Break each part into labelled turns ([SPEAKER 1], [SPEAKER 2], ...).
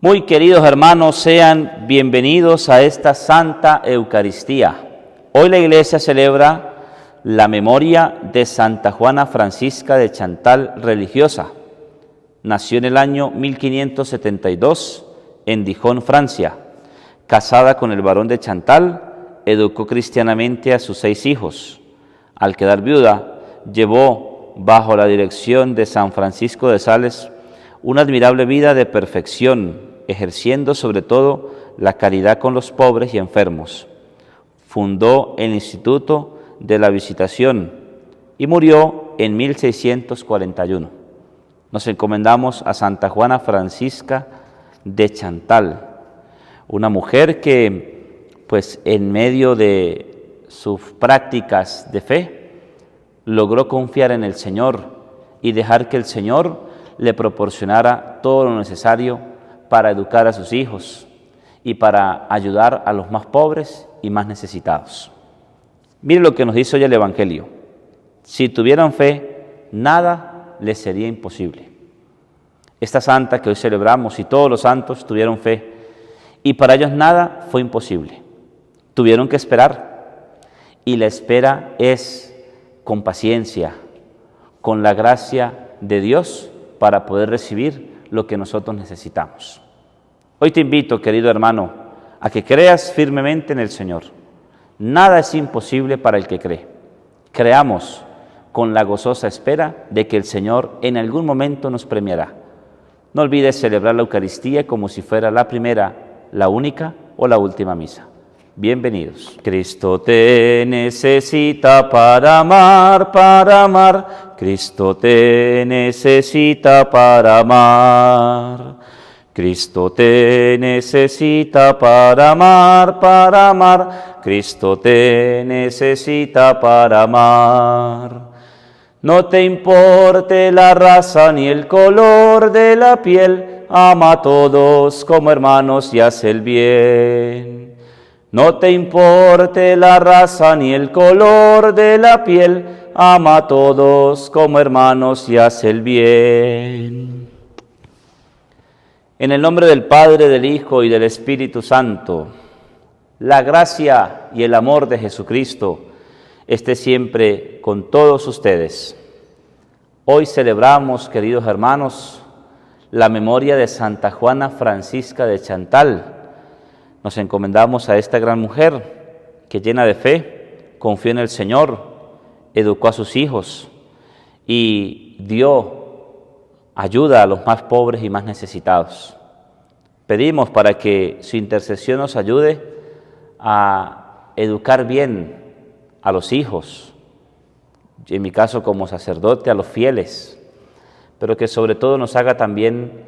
[SPEAKER 1] Muy queridos hermanos, sean bienvenidos a esta Santa Eucaristía. Hoy la Iglesia celebra la memoria de Santa Juana Francisca de Chantal, religiosa. Nació en el año 1572 en Dijon, Francia. Casada con el barón de Chantal, educó cristianamente a sus 6 hijos. Al quedar viuda, llevó bajo la dirección de San Francisco de Sales una admirable vida de perfección, ejerciendo sobre todo la caridad con los pobres y enfermos. Fundó el Instituto de la Visitación y murió en 1641. Nos encomendamos a Santa Juana Francisca de Chantal, una mujer que, en medio de sus prácticas de fe, logró confiar en el Señor y dejar que el Señor le proporcionara todo lo necesario para educar a sus hijos y para ayudar a los más pobres y más necesitados. Mire lo que nos dice hoy el Evangelio. Si tuvieran fe, nada les sería imposible. Esta santa que hoy celebramos y todos los santos tuvieron fe y para ellos nada fue imposible. Tuvieron que esperar y la espera es con paciencia, con la gracia de Dios para poder recibir lo que nosotros necesitamos. Hoy te invito, querido hermano, a que creas firmemente en el Señor. Nada es imposible para el que cree. Creamos con la gozosa espera de que el Señor en algún momento nos premiará. No olvides celebrar la Eucaristía como si fuera la primera, la única o la última misa. Bienvenidos. Cristo te necesita para amar, para amar. Cristo te necesita para amar. Cristo te necesita para amar, para amar. Cristo te necesita para amar. No te importe la raza ni el color de la piel, ama a todos como hermanos y haz el bien. No te importe la raza ni el color de la piel, ama a todos como hermanos y haz el bien. En el nombre del Padre, del Hijo y del Espíritu Santo, la gracia y el amor de Jesucristo esté siempre con todos ustedes. Hoy celebramos, queridos hermanos, la memoria de Santa Juana Francisca de Chantal. Nos encomendamos a esta gran mujer que, llena de fe, confió en el Señor, educó a sus hijos y dio ayuda a los más pobres y más necesitados. Pedimos para que su intercesión nos ayude a educar bien a los hijos, en mi caso como sacerdote, a los fieles, pero que sobre todo nos haga también,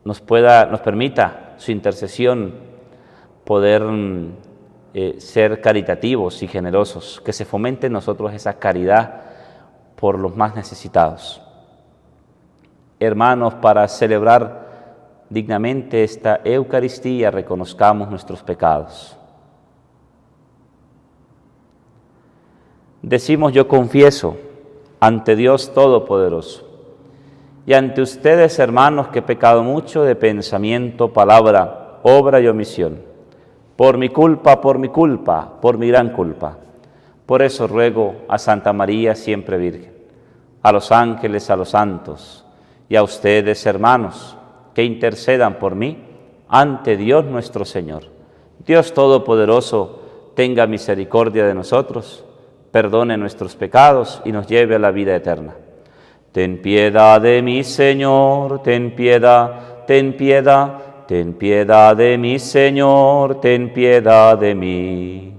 [SPEAKER 1] nos permita su intercesión poder ser caritativos y generosos, que se fomente en nosotros esa caridad por los más necesitados. Hermanos, para celebrar dignamente esta Eucaristía, reconozcamos nuestros pecados. Decimos: yo confieso ante Dios Todopoderoso y ante ustedes, hermanos, que he pecado mucho de pensamiento, palabra, obra y omisión, por mi culpa, por mi gran culpa. Por eso ruego a Santa María, siempre Virgen, a los ángeles, a los santos, y a ustedes, hermanos, que intercedan por mí ante Dios nuestro Señor. Dios Todopoderoso tenga misericordia de nosotros, perdone nuestros pecados y nos lleve a la vida eterna. Ten piedad de mí, Señor, ten piedad, ten piedad, ten piedad de mí, Señor, ten piedad de mí.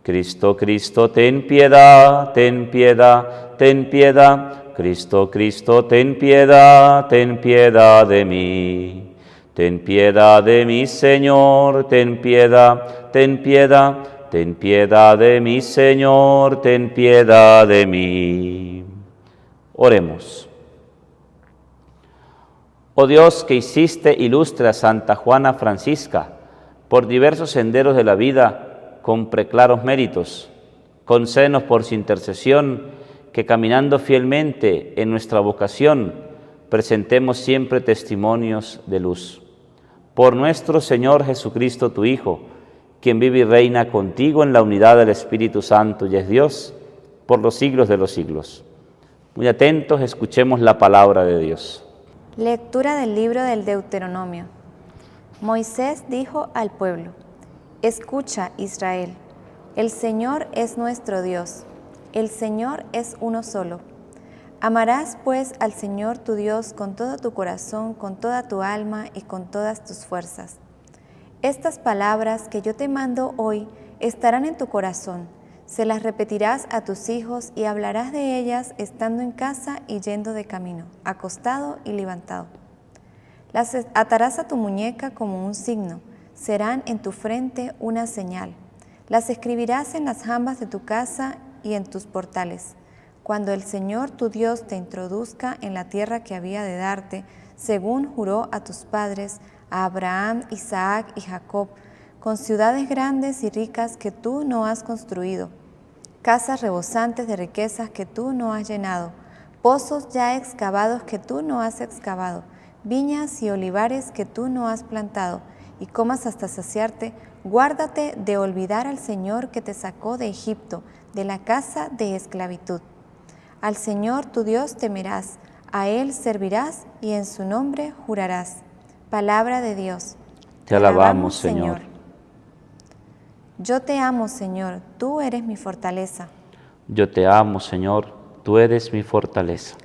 [SPEAKER 1] Cristo, Cristo, ten piedad, ten piedad, ten piedad. Cristo, Cristo, ten piedad de mí. Ten piedad de mí, Señor, ten piedad, ten piedad, ten piedad de mí, Señor, ten piedad de mí. Oremos. Oh Dios, que hiciste ilustre a Santa Juana Francisca por diversos senderos de la vida con preclaros méritos, concédenos por su intercesión que caminando fielmente en nuestra vocación presentemos siempre testimonios de luz. Por nuestro Señor Jesucristo, tu Hijo, quien vive y reina contigo en la unidad del Espíritu Santo y es Dios, por los siglos de los siglos. Muy atentos, escuchemos la palabra de Dios.
[SPEAKER 2] Lectura del libro del Deuteronomio. Moisés dijo al pueblo: Escucha, Israel, el Señor es nuestro Dios, el Señor es uno solo. Amarás pues al Señor tu Dios con todo tu corazón, con toda tu alma y con todas tus fuerzas. Estas palabras que yo te mando hoy estarán en tu corazón. Se las repetirás a tus hijos y hablarás de ellas estando en casa y yendo de camino, acostado y levantado. Las atarás a tu muñeca como un signo, serán en tu frente una señal. Las escribirás en las jambas de tu casa y en tus portales. Cuando el Señor tu Dios te introduzca en la tierra que había de darte, según juró a tus padres, a Abraham, Isaac y Jacob, con ciudades grandes y ricas que tú no has construido, casas rebosantes de riquezas que tú no has llenado, pozos ya excavados que tú no has excavado, viñas y olivares que tú no has plantado, y comas hasta saciarte, guárdate de olvidar al Señor que te sacó de Egipto, de la casa de esclavitud. Al Señor tu Dios temerás, a Él servirás y en su nombre jurarás. Palabra de Dios.
[SPEAKER 1] Te alabamos, Señor.
[SPEAKER 2] Yo te amo, Señor, tú eres mi fortaleza.
[SPEAKER 1] Yo te amo, Señor, tú eres mi fortaleza.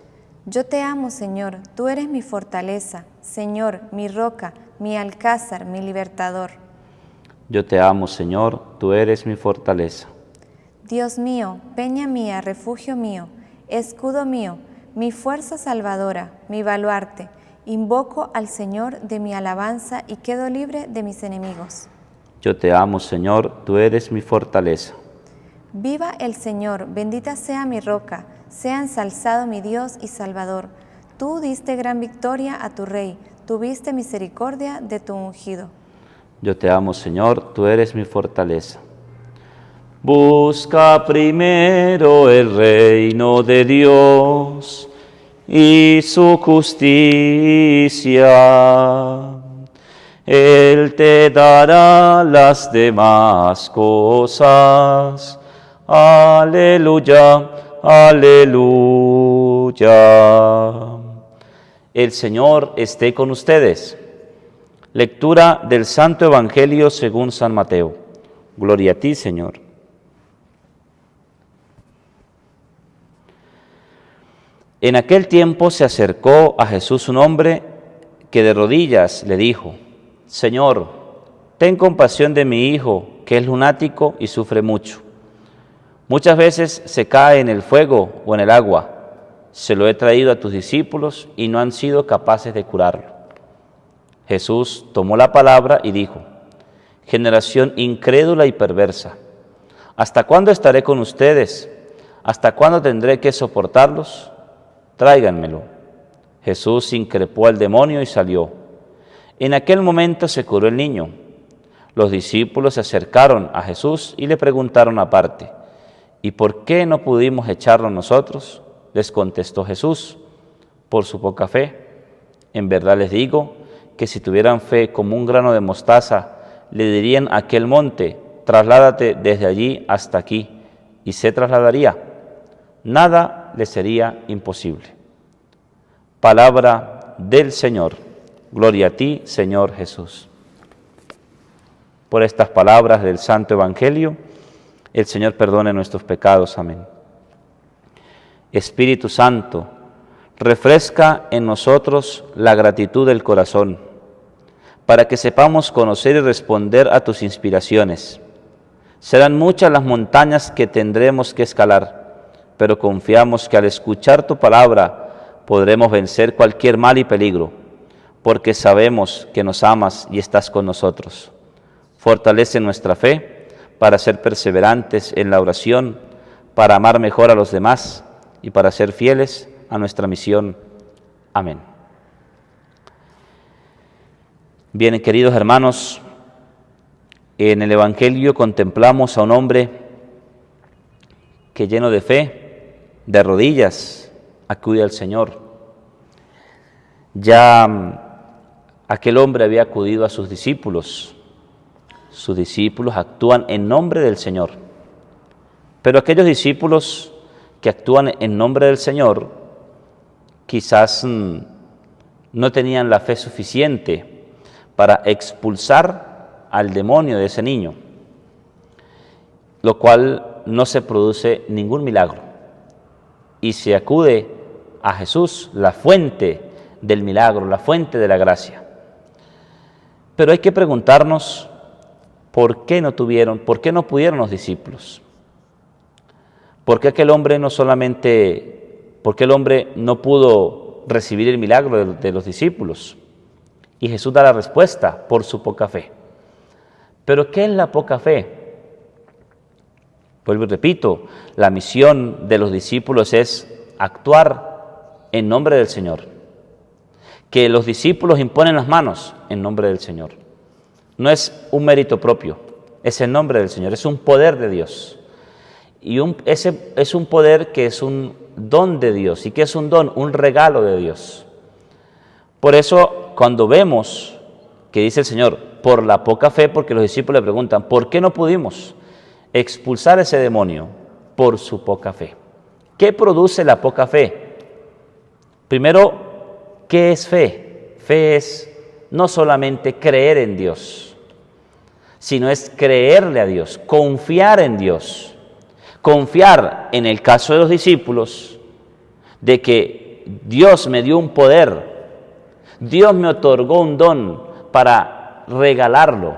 [SPEAKER 2] Yo te amo, Señor, tú eres mi fortaleza, Señor, mi roca, mi alcázar, mi libertador.
[SPEAKER 1] Yo te amo, Señor, tú eres mi fortaleza.
[SPEAKER 2] Dios mío, peña mía, refugio mío, escudo mío, mi fuerza salvadora, mi baluarte, invoco al Señor de mi alabanza y quedo libre de mis enemigos.
[SPEAKER 1] Yo te amo, Señor, tú eres mi fortaleza.
[SPEAKER 2] Viva el Señor, bendita sea mi roca, sea ensalzado mi Dios y Salvador. Tú diste gran victoria a tu Rey, tuviste misericordia de tu ungido.
[SPEAKER 1] Yo te amo, Señor, tú eres mi fortaleza. Busca primero el reino de Dios y su justicia. Él te dará las demás cosas. Aleluya, aleluya. El Señor esté con ustedes. Lectura del Santo Evangelio según San Mateo. Gloria a ti, Señor. En aquel tiempo se acercó a Jesús un hombre que de rodillas le dijo: Señor, ten compasión de mi hijo, que es lunático y sufre mucho. Muchas veces se cae en el fuego o en el agua. Se lo he traído a tus discípulos y no han sido capaces de curarlo. Jesús tomó la palabra y dijo: generación incrédula y perversa, ¿hasta cuándo estaré con ustedes? ¿Hasta cuándo tendré que soportarlos? Tráiganmelo. Jesús increpó al demonio y salió. En aquel momento se curó el niño. Los discípulos se acercaron a Jesús y le preguntaron aparte: ¿y por qué no pudimos echarlo nosotros? Les contestó Jesús: por su poca fe. En verdad les digo que si tuvieran fe como un grano de mostaza, le dirían a aquel monte: trasládate desde allí hasta aquí, y se trasladaría. Nada le sería imposible. Palabra del Señor. Gloria a ti, Señor Jesús. Por estas palabras del Santo Evangelio, el Señor perdone nuestros pecados. Amén. Espíritu Santo, refresca en nosotros la gratitud del corazón, para que sepamos conocer y responder a tus inspiraciones. Serán muchas las montañas que tendremos que escalar, pero confiamos que al escuchar tu palabra podremos vencer cualquier mal y peligro, porque sabemos que nos amas y estás con nosotros. Fortalece nuestra fe para ser perseverantes en la oración, para amar mejor a los demás y para ser fieles a nuestra misión. Amén. Bien, queridos hermanos, en el Evangelio contemplamos a un hombre que, lleno de fe, de rodillas, acude al Señor. Ya aquel hombre había acudido a sus discípulos. Sus discípulos actúan en nombre del Señor. Pero aquellos discípulos que actúan en nombre del Señor quizás no tenían la fe suficiente para expulsar al demonio de ese niño, lo cual no se produce ningún milagro. Y se acude a Jesús, la fuente del milagro, la fuente de la gracia. Pero hay que preguntarnos, ¿por qué no pudieron los discípulos? ¿Por qué aquel hombre por qué el hombre no pudo recibir el milagro de los discípulos? Y Jesús da la respuesta: por su poca fe. ¿Pero qué es la poca fe? Vuelvo y repito, la misión de los discípulos es actuar en nombre del Señor. Que los discípulos imponen las manos en nombre del Señor. No es un mérito propio, es en nombre del Señor, es un poder de Dios. Y ese es un poder que es un don de Dios. ¿Y qué es un don? Un regalo de Dios. Por eso, cuando vemos que dice el Señor, por la poca fe, porque los discípulos le preguntan, ¿por qué no pudimos expulsar ese demonio? Por su poca fe. ¿Qué produce la poca fe? Primero, ¿qué es fe? Fe es no solamente creer en Dios, sino es creerle a Dios, confiar en Dios. Confiar, en el caso de los discípulos, de que Dios me dio un poder, Dios me otorgó un don para regalarlo.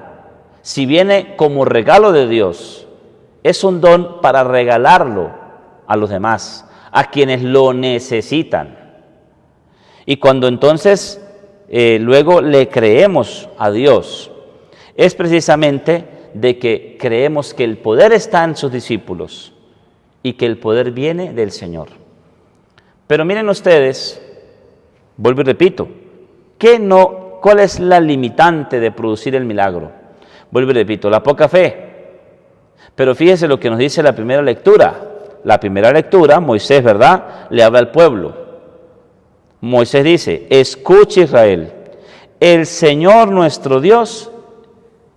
[SPEAKER 1] Si viene como regalo de Dios, es un don para regalarlo a los demás, a quienes lo necesitan. Y cuando entonces luego le creemos a Dios, es precisamente de que creemos que el poder está en sus discípulos y que el poder viene del Señor. Pero miren ustedes, vuelvo y repito, ¿cuál es la limitante de producir el milagro? Vuelvo y repito, la poca fe. Pero fíjese lo que nos dice la primera lectura. La primera lectura, Moisés, ¿verdad?, le habla al pueblo. Moisés dice: escucha, Israel, el Señor nuestro Dios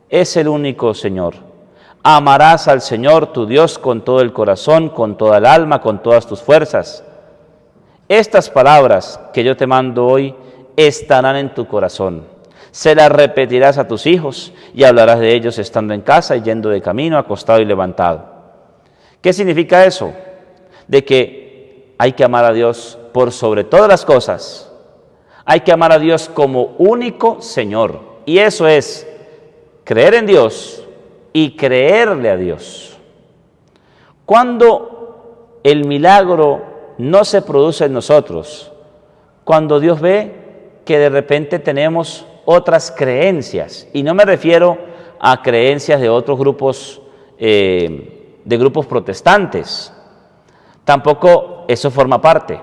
[SPEAKER 1] es el único Señor. Amarás al Señor tu Dios con todo el corazón, con toda el alma, con todas tus fuerzas. Estas palabras que yo te mando hoy estarán en tu corazón. Se las repetirás a tus hijos y hablarás de ellos estando en casa y yendo de camino, acostado y levantado. ¿Qué significa eso? De que hay que amar a Dios por sobre todas las cosas. Hay que amar a Dios como único Señor. Y eso es creer en Dios y creerle a Dios. Cuando el milagro no se produce en nosotros, cuando Dios ve que de repente tenemos otras creencias, y no me refiero a creencias de otros grupos, de grupos protestantes, tampoco eso forma parte,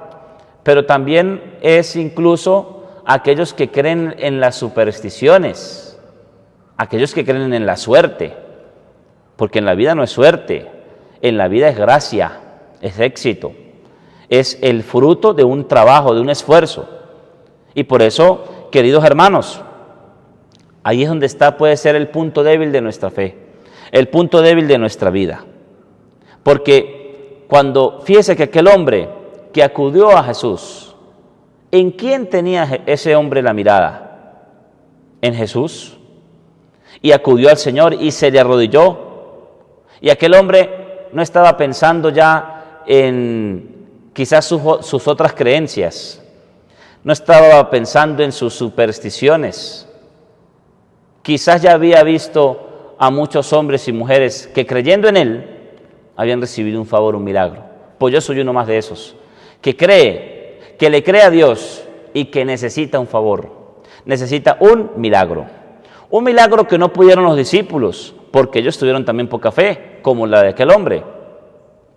[SPEAKER 1] pero también es incluso aquellos que creen en las supersticiones, aquellos que creen en la suerte, porque en la vida no es suerte, en la vida es gracia, es éxito, es el fruto de un trabajo, de un esfuerzo. Y por eso, queridos hermanos, ahí es donde puede ser el punto débil de nuestra fe, el punto débil de nuestra vida. Porque fíjese que aquel hombre que acudió a Jesús, ¿en quién tenía ese hombre la mirada? En Jesús. Y acudió al Señor y se le arrodilló. Y aquel hombre no estaba pensando ya en quizás sus otras creencias, no estaba pensando en sus supersticiones. Quizás ya había visto a muchos hombres y mujeres que creyendo en Él habían recibido un favor, un milagro. Pues yo soy uno más de esos, que le cree a Dios y que necesita un favor, necesita un milagro. Un milagro que no pudieron los discípulos, porque ellos tuvieron también poca fe, como la de aquel hombre,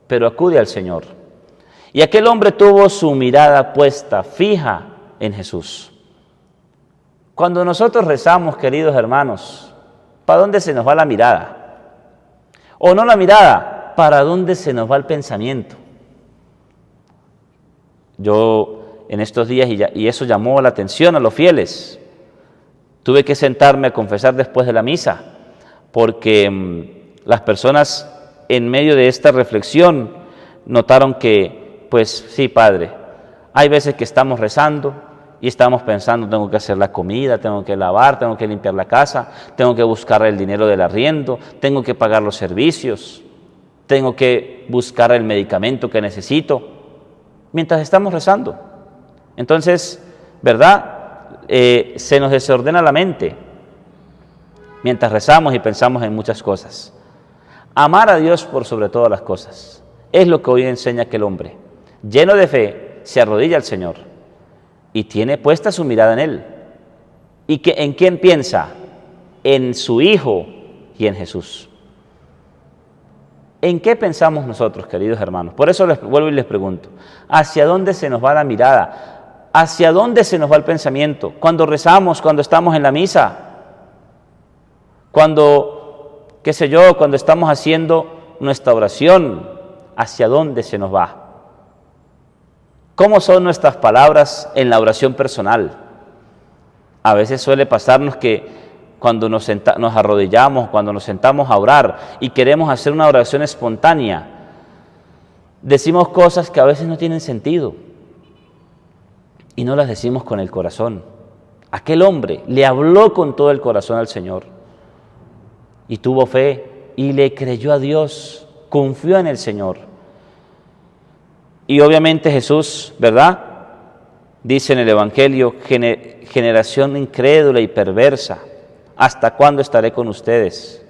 [SPEAKER 1] pero acude al Señor. Y aquel hombre tuvo su mirada puesta, fija en Jesús. Cuando nosotros rezamos, queridos hermanos, ¿para dónde se nos va la mirada? O no la mirada, ¿para dónde se nos va el pensamiento? Yo en estos días y eso llamó la atención a los fieles. Tuve que sentarme a confesar después de la misa, porque las personas en medio de esta reflexión notaron que, pues sí, Padre, hay veces que estamos rezando y estamos pensando, tengo que hacer la comida, tengo que lavar, tengo que limpiar la casa, tengo que buscar el dinero del arriendo, tengo que pagar los servicios, tengo que buscar el medicamento que necesito, mientras estamos rezando. Entonces, ¿verdad? Se nos desordena la mente mientras rezamos y pensamos en muchas cosas. Amar a Dios por sobre todas las cosas es lo que hoy enseña aquel hombre. Lleno de fe, se arrodilla al Señor y tiene puesta su mirada en Él. ¿Y en quién piensa? En su Hijo y en Jesús. ¿En qué pensamos nosotros, queridos hermanos? Por eso les vuelvo y les pregunto, ¿hacia dónde se nos va la mirada? ¿Hacia dónde se nos va el pensamiento? Cuando rezamos, cuando estamos en la misa, cuando, qué sé yo, cuando estamos haciendo nuestra oración, ¿hacia dónde se nos va? ¿Cómo son nuestras palabras en la oración personal? A veces suele pasarnos que cuando nos arrodillamos, cuando nos sentamos a orar y queremos hacer una oración espontánea, decimos cosas que a veces no tienen sentido y no las decimos con el corazón. Aquel hombre le habló con todo el corazón al Señor y tuvo fe y le creyó a Dios, confió en el Señor. Y obviamente Jesús, ¿verdad? Dice en el Evangelio, generación incrédula y perversa, ¿hasta cuándo estaré con ustedes?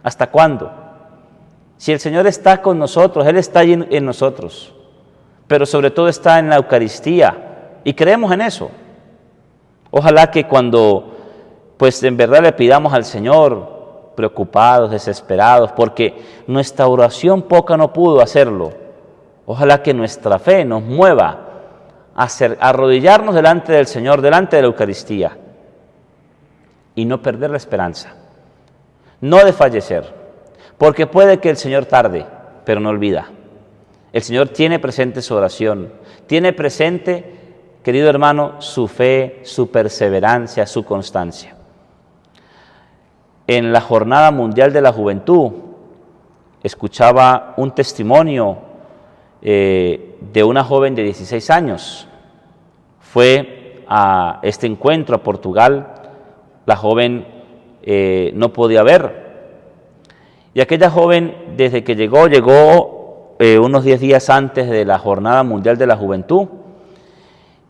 [SPEAKER 1] ¿Hasta cuándo? Si el Señor está con nosotros, Él está allí en nosotros, pero sobre todo está en la Eucaristía y creemos en eso. Ojalá que cuando, pues en verdad le pidamos al Señor, preocupados, desesperados, porque nuestra oración poca no pudo hacerlo, ojalá que nuestra fe nos mueva a arrodillarnos delante del Señor, delante de la Eucaristía, y no perder la esperanza, no desfallecer, porque puede que el Señor tarde, pero no olvida. El Señor tiene presente su oración, tiene presente, querido hermano, su fe, su perseverancia, su constancia. En la Jornada Mundial de la Juventud, escuchaba un testimonio de una joven de 16 años. Fue a este encuentro a Portugal. La joven no podía ver. Y aquella joven, desde que llegó unos 10 días antes de la Jornada Mundial de la Juventud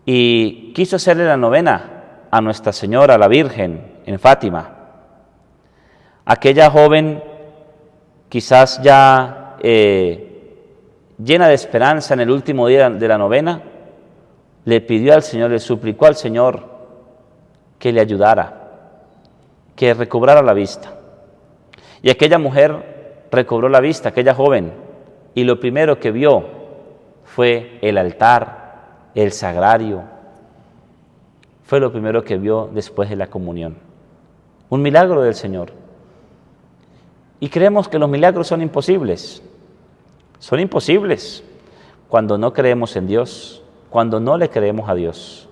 [SPEAKER 1] y quiso hacerle la novena a Nuestra Señora, la Virgen, en Fátima. Aquella joven, quizás ya llena de esperanza en el último día de la novena, le pidió al Señor, le suplicó al Señor que le ayudara, que recobrara la vista. Y aquella mujer recobró la vista, aquella joven, y lo primero que vio fue el altar, el sagrario. Fue lo primero que vio después de la comunión. Un milagro del Señor. Y creemos que los milagros son imposibles. Son imposibles cuando no creemos en Dios, cuando no le creemos a Dios.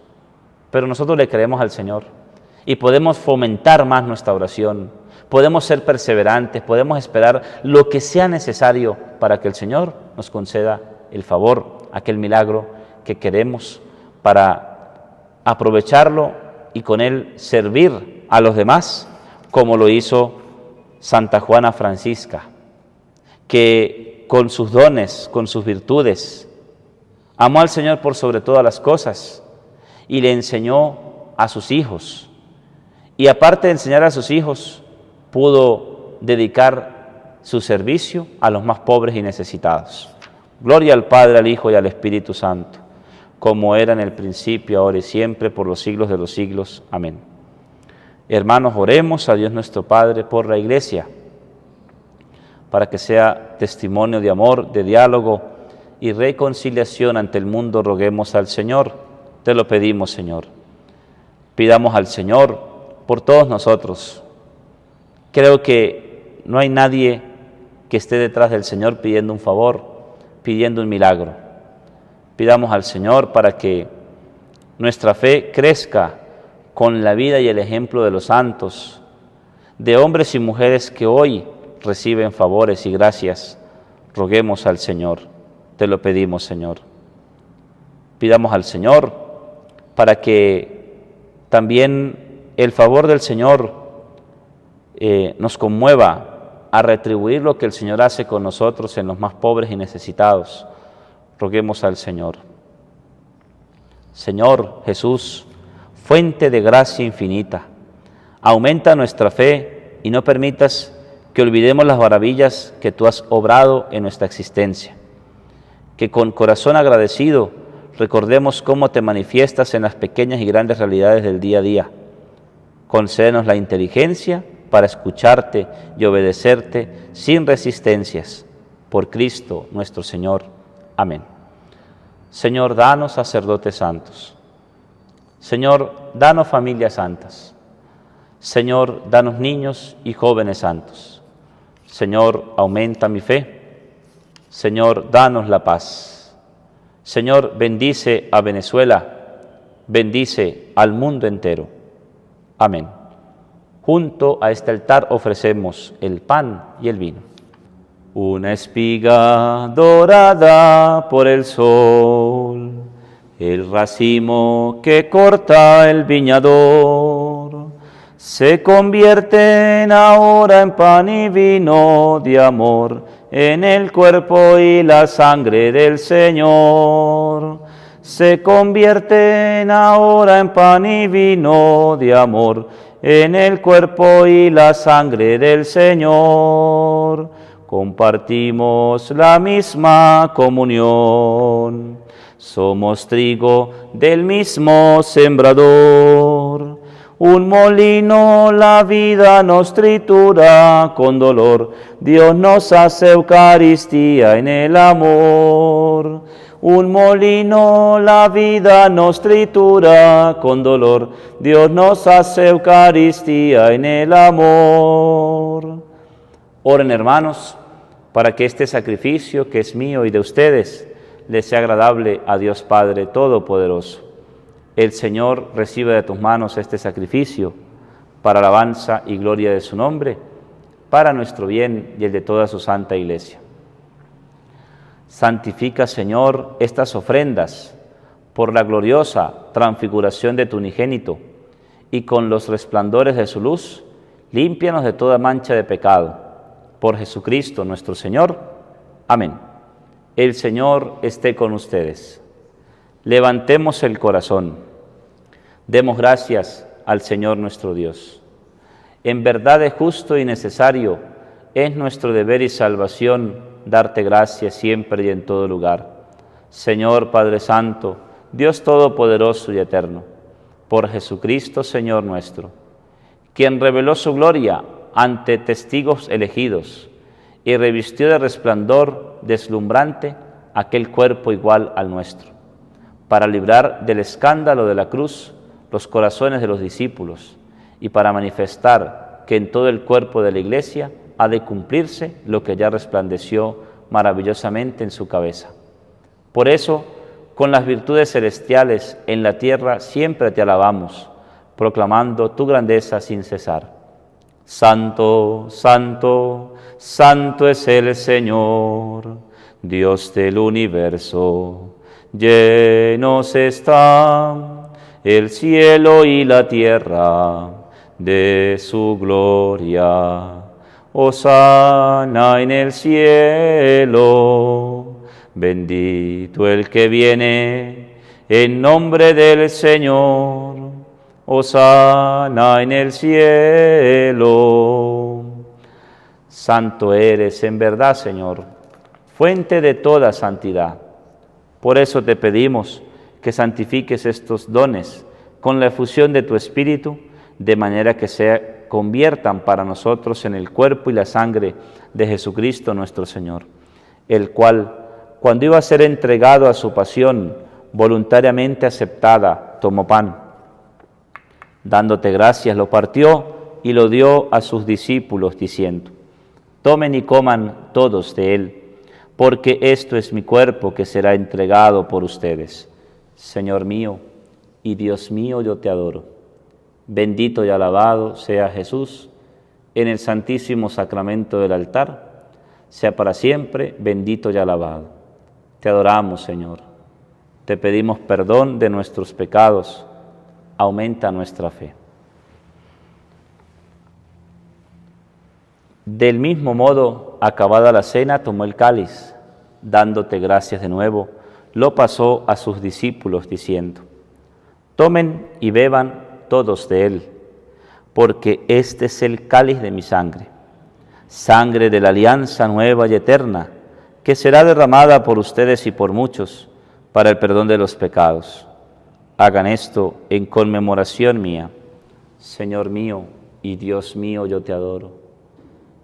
[SPEAKER 1] Pero nosotros le creemos al Señor y podemos fomentar más nuestra oración, podemos ser perseverantes, podemos esperar lo que sea necesario para que el Señor nos conceda el favor, aquel milagro que queremos para aprovecharlo y con él servir a los demás, como lo hizo Santa Juana Francisca, que con sus dones, con sus virtudes, amó al Señor por sobre todas las cosas y le enseñó a sus hijos. Y aparte de enseñar a sus hijos, pudo dedicar su servicio a los más pobres y necesitados. Gloria al Padre, al Hijo y al Espíritu Santo, como era en el principio, ahora y siempre, por los siglos de los siglos. Amén. Hermanos, oremos a Dios nuestro Padre por la Iglesia, para que sea testimonio de amor, de diálogo y reconciliación ante el mundo. Roguemos al Señor, te lo pedimos, Señor. Pidamos al Señor por todos nosotros. Creo que no hay nadie que esté detrás del Señor pidiendo un favor, pidiendo un milagro. Pidamos al Señor para que nuestra fe crezca con la vida y el ejemplo de los santos, de hombres y mujeres que hoy reciben favores y gracias. Roguemos al Señor, te lo pedimos, Señor. Pidamos al Señor para que también el favor del Señor nos conmueva a retribuir lo que el Señor hace con nosotros en los más pobres y necesitados. Roguemos al Señor. Señor Jesús, fuente de gracia infinita, aumenta nuestra fe y no permitas que olvidemos las maravillas que tú has obrado en nuestra existencia. Que con corazón agradecido recordemos cómo te manifiestas en las pequeñas y grandes realidades del día a día. Concédenos la inteligencia para escucharte y obedecerte sin resistencias. Por Cristo nuestro Señor. Amén. Señor, danos sacerdotes santos. Señor, danos familias santas. Señor, danos niños y jóvenes santos. Señor, aumenta mi fe. Señor, danos la paz. Señor, bendice a Venezuela, bendice al mundo entero. Amén. Junto a este altar ofrecemos el pan y el vino. Una espiga dorada por el sol, el racimo que corta el viñador, se convierten ahora en pan y vino de amor, en el cuerpo y la sangre del Señor. Se convierten ahora en pan y vino de amor, en el cuerpo y la sangre del Señor. Compartimos la misma comunión, somos trigo del mismo sembrador. Un molino la vida nos tritura con dolor, Dios nos hace Eucaristía en el amor. Un molino la vida nos tritura con dolor, Dios nos hace Eucaristía en el amor. Oren, hermanos, para que este sacrificio que es mío y de ustedes les sea agradable a Dios Padre Todopoderoso. El Señor recibe de tus manos este sacrificio para alabanza y gloria de su nombre, para nuestro bien y el de toda su santa Iglesia. Santifica, Señor, estas ofrendas por la gloriosa transfiguración de tu unigénito, y con los resplandores de su luz, límpianos de toda mancha de pecado. Por Jesucristo nuestro Señor. Amén. El Señor esté con ustedes. Levantemos el corazón. Demos gracias al Señor nuestro Dios. En verdad es justo y necesario, es nuestro deber y salvación darte gracias siempre y en todo lugar. Señor Padre Santo, Dios Todopoderoso y Eterno, por Jesucristo Señor nuestro, quien reveló su gloria ante testigos elegidos y revistió de resplandor deslumbrante aquel cuerpo igual al nuestro, para librar del escándalo de la cruz los corazones de los discípulos y para manifestar que en todo el cuerpo de la Iglesia ha de cumplirse lo que ya resplandeció maravillosamente en su cabeza. Por eso, con las virtudes celestiales en la tierra siempre te alabamos, proclamando tu grandeza sin cesar. Santo, santo, santo es el Señor, Dios del universo. Llenos están el cielo y la tierra de su gloria. Hosana en el cielo, bendito el que viene en nombre del Señor. Hosana en el cielo. Santo eres en verdad, Señor, fuente de toda santidad. Por eso te pedimos que santifiques estos dones con la efusión de tu Espíritu, de manera que se conviertan para nosotros en el cuerpo y la sangre de Jesucristo nuestro Señor, el cual, cuando iba a ser entregado a su pasión voluntariamente aceptada, tomó pan. Dándote gracias, lo partió y lo dio a sus discípulos, diciendo: tomen y coman todos de él, porque esto es mi cuerpo que será entregado por ustedes. Señor mío y Dios mío, yo te adoro. Bendito y alabado sea Jesús en el santísimo sacramento del altar, sea para siempre bendito y alabado. Te adoramos, Señor. Te pedimos perdón de nuestros pecados. Aumenta nuestra fe. Del mismo modo, acabada la cena, tomó el cáliz, dándote gracias de nuevo, lo pasó a sus discípulos diciendo: tomen y beban todos de él, porque este es el cáliz de mi sangre, sangre de la alianza nueva y eterna, que será derramada por ustedes y por muchos para el perdón de los pecados. Hagan esto en conmemoración mía. Señor mío y Dios mío, yo te adoro.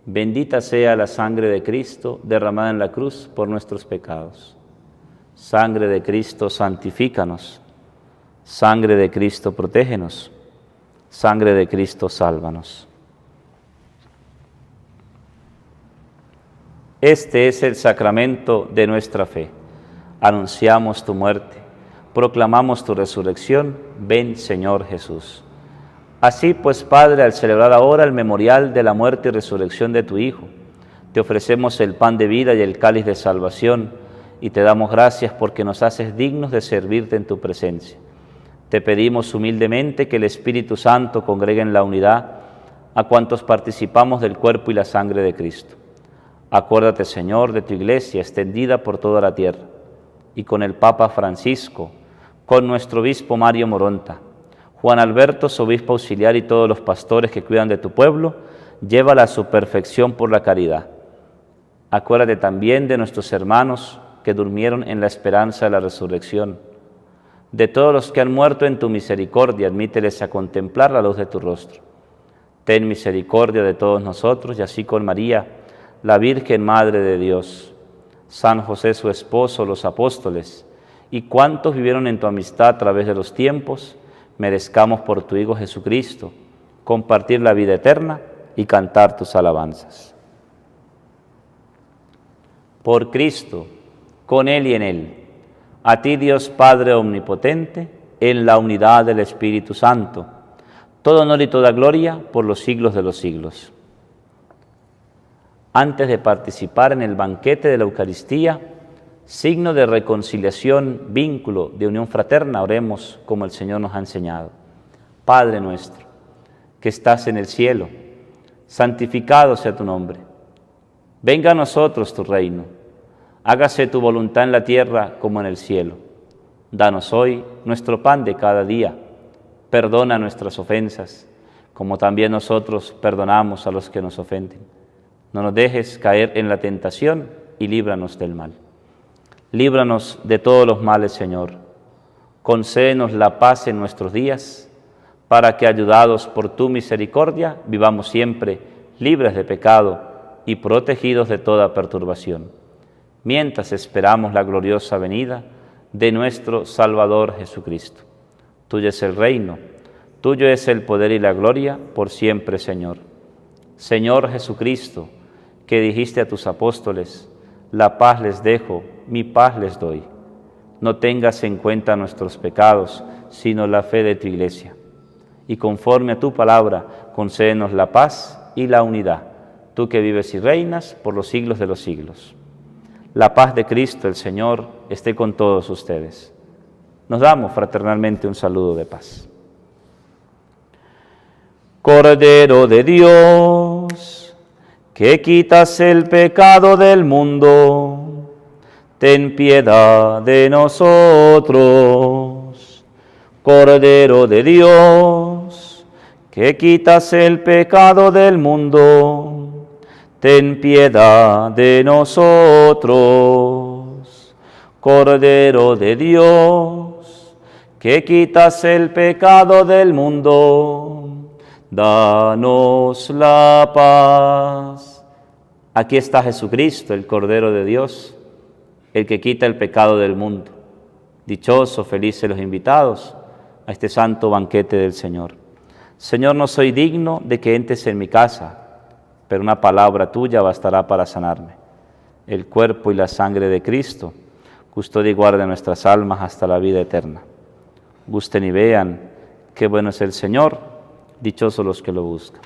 [SPEAKER 1] Bendita sea la sangre de Cristo derramada en la cruz por nuestros pecados. Sangre de Cristo, santifícanos. Sangre de Cristo, protégenos. Sangre de Cristo, sálvanos. Este es el sacramento de nuestra fe. Anunciamos tu muerte, proclamamos tu resurrección. Ven, Señor Jesús. Así pues, Padre, al celebrar ahora el memorial de la muerte y resurrección de tu Hijo, te ofrecemos el pan de vida y el cáliz de salvación, y te damos gracias porque nos haces dignos de servirte en tu presencia. Te pedimos humildemente que el Espíritu Santo congregue en la unidad a cuantos participamos del cuerpo y la sangre de Cristo. Acuérdate, Señor, de tu Iglesia extendida por toda la tierra, y con el Papa Francisco, con nuestro obispo Mario Moronta, Juan Alberto, su obispo auxiliar, y todos los pastores que cuidan de tu pueblo, llévala a su perfección por la caridad. Acuérdate también de nuestros hermanos que durmieron en la esperanza de la resurrección. De todos los que han muerto en tu misericordia, admíteles a contemplar la luz de tu rostro. Ten misericordia de todos nosotros, y así con María, la Virgen Madre de Dios, San José su esposo, los apóstoles, y cuantos vivieron en tu amistad a través de los tiempos, merezcamos por tu Hijo Jesucristo compartir la vida eterna y cantar tus alabanzas. Por Cristo, con Él y en Él, a ti Dios Padre Omnipotente, en la unidad del Espíritu Santo, todo honor y toda gloria por los siglos de los siglos. Antes de participar en el banquete de la Eucaristía, signo de reconciliación, vínculo, de unión fraterna, oremos como el Señor nos ha enseñado. Padre nuestro, que estás en el cielo, santificado sea tu nombre. Venga a nosotros tu reino. Hágase tu voluntad en la tierra como en el cielo. Danos hoy nuestro pan de cada día. Perdona nuestras ofensas, como también nosotros perdonamos a los que nos ofenden. No nos dejes caer en la tentación y líbranos del mal. Líbranos de todos los males, Señor. Concédenos la paz en nuestros días, para que, ayudados por tu misericordia, vivamos siempre libres de pecado y protegidos de toda perturbación, mientras esperamos la gloriosa venida de nuestro Salvador Jesucristo. Tuyo es el reino, tuyo es el poder y la gloria, por siempre, Señor. Señor Jesucristo, que dijiste a tus apóstoles: la paz les dejo, mi paz les doy. No tengas en cuenta nuestros pecados, sino la fe de tu Iglesia. Y conforme a tu palabra, concédenos la paz y la unidad, tú que vives y reinas por los siglos de los siglos. La paz de Cristo, el Señor, esté con todos ustedes. Nos damos fraternalmente un saludo de paz. Cordero de Dios, que quitas el pecado del mundo, ten piedad de nosotros. Cordero de Dios, que quitas el pecado del mundo, ten piedad de nosotros. Cordero de Dios, que quitas el pecado del mundo, danos la paz. Aquí está Jesucristo, el Cordero de Dios, el que quita el pecado del mundo. Dichosos, felices los invitados a este santo banquete del Señor. Señor, no soy digno de que entres en mi casa, pero una palabra tuya bastará para sanarme. El cuerpo y la sangre de Cristo custodia y guarda nuestras almas hasta la vida eterna. gusten y vean qué bueno es el Señor, dichosos los que lo buscan.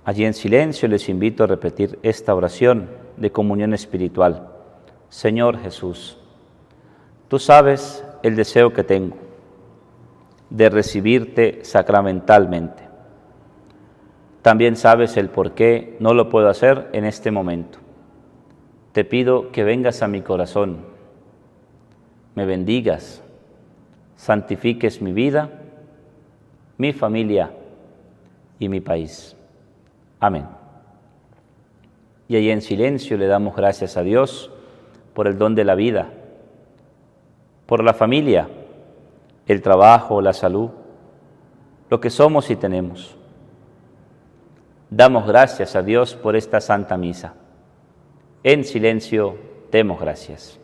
[SPEAKER 1] Allí en silencio les invito a repetir esta oración de comunión espiritual. Señor Jesús, tú sabes el deseo que tengo de recibirte sacramentalmente. También sabes el por qué no lo puedo hacer en este momento. Te pido que vengas a mi corazón, me bendigas, santifiques mi vida, mi familia y mi país. Amén. Y ahí en silencio le damos gracias a Dios por el don de la vida, por la familia, el trabajo, la salud, lo que somos y tenemos. Damos gracias a Dios por esta Santa Misa. En silencio demos gracias.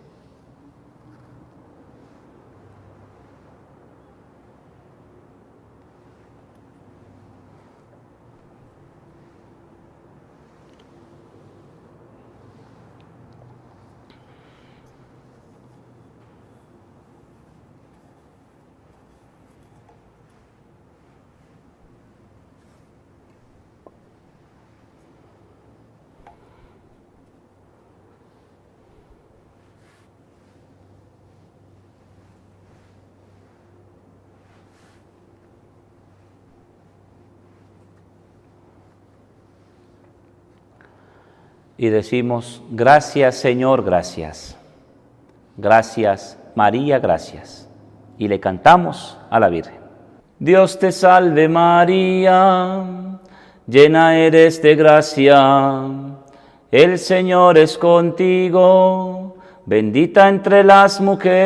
[SPEAKER 1] Y decimos, gracias Señor, gracias. Gracias María, gracias. Y le cantamos a la Virgen. Dios te salve María, llena eres de gracia, el Señor es contigo, bendita entre las mujeres,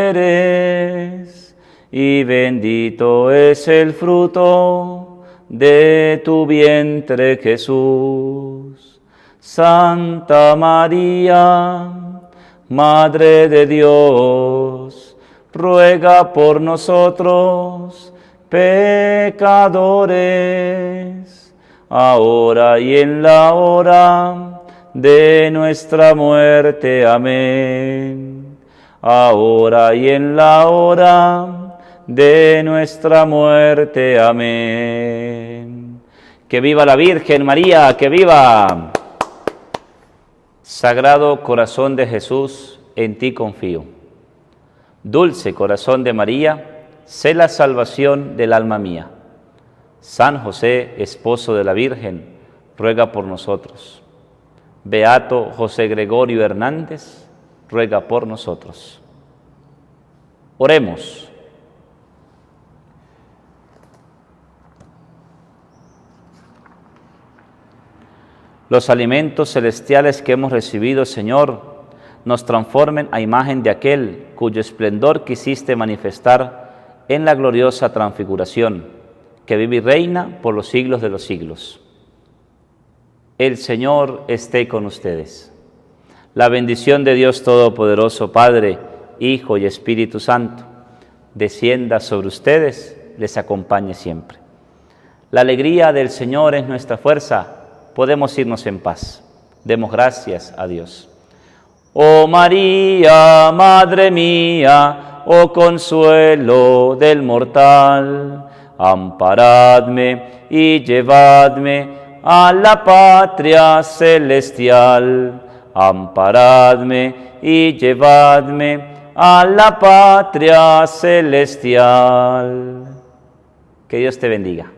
[SPEAKER 1] y bendito es el fruto de tu vientre Jesús. Santa María, Madre de Dios, ruega por nosotros, pecadores, ahora y en la hora de nuestra muerte. Amén. Ahora y en la hora de nuestra muerte. Amén. Que viva la Virgen María, que viva. Sagrado Corazón de Jesús, en ti confío. Dulce Corazón de María, sé la salvación del alma mía. San José, esposo de la Virgen, ruega por nosotros. Beato José Gregorio Hernández, ruega por nosotros. Oremos. Los alimentos celestiales que hemos recibido, Señor, nos transformen a imagen de aquel cuyo esplendor quisiste manifestar en la gloriosa transfiguración, que vive y reina por los siglos de los siglos. El Señor esté con ustedes. La bendición de Dios Todopoderoso, Padre, Hijo y Espíritu Santo, descienda sobre ustedes, les acompañe siempre. La alegría del Señor es nuestra fuerza. Podemos irnos en paz. Demos gracias a Dios. Oh María, Madre mía, oh consuelo del mortal, amparadme y llevadme a la patria celestial. Amparadme y llevadme a la patria celestial. Que Dios te bendiga.